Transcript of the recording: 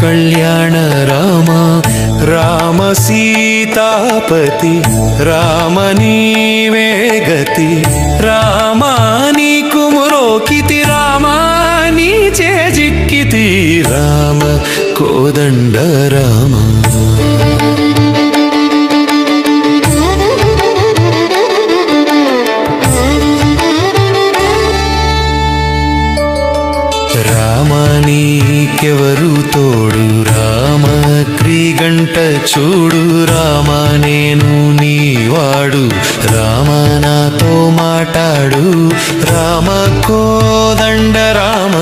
కళ్యాణ రామ రామ సీతాపతి రామ నీవే గతి రామ నీకు మ్రోకితి రామ నీ చేజిక్కితి రామ కోదండ రామ రామ నీకెవరు తోడు రామ క్రీగంట చూడు రామ నేను నీవాడు రామ నాతో మాటాడు రామ కోదండ రామ